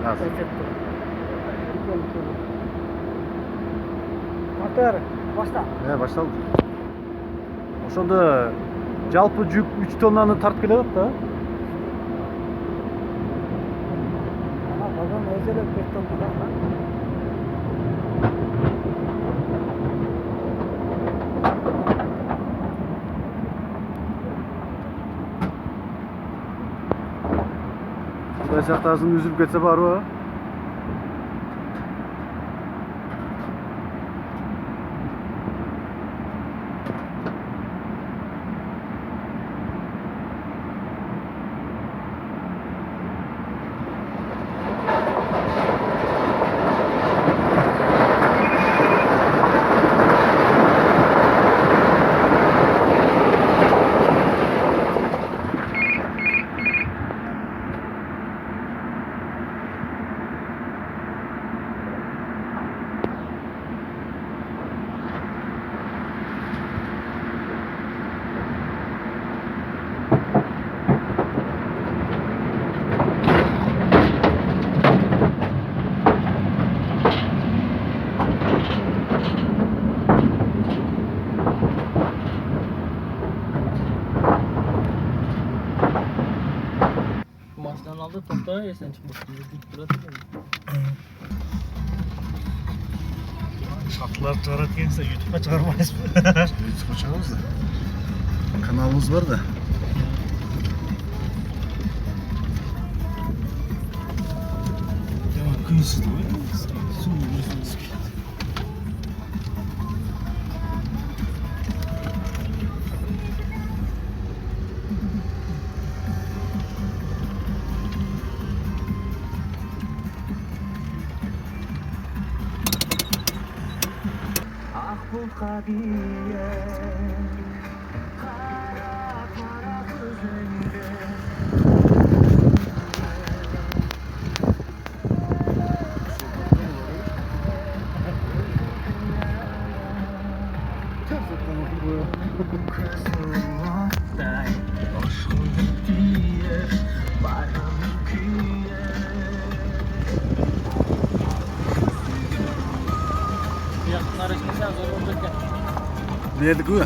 Az. Motor başla. Başladı. Ошондо жалпы жүк 3 тоннаны тартып келатат да. Ana babam özel bir toplar lan. Кудай сактасын үзүлүп кетсе барбы? Maçtan aldı topta ya sen çıkmışsın. Şartlar tarat gelirse YouTube'a çıkarmayız mı? YouTube'a çıkarız da. Kanalımız var da. Devam kıyısız da var. Su Bu kabiye kara kara gözünde aşkın diye baram kiye Yakınlar için sen zor olacak ya. Nerede bu?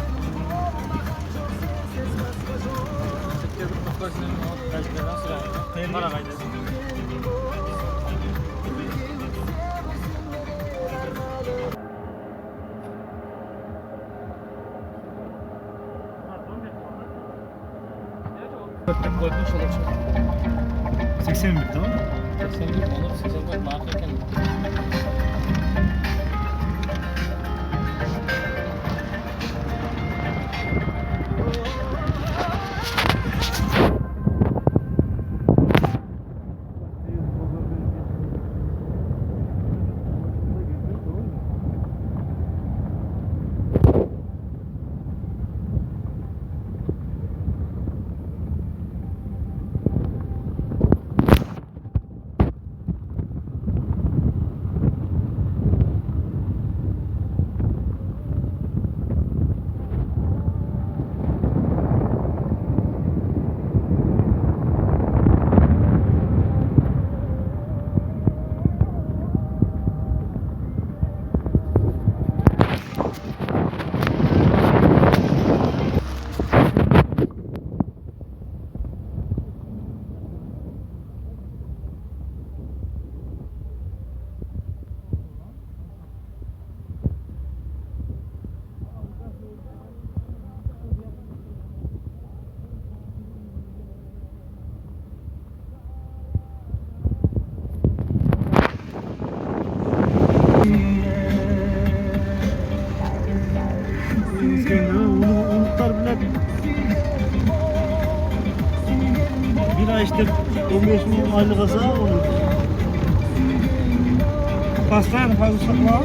Köpek koymuş olacak. 81 tamam mı? 81 olur, 84 markarken. Bir ay işte 15 bin aylık kaza olur. Pastane fazla sakla.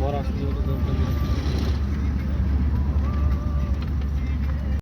Var aslında yolu da.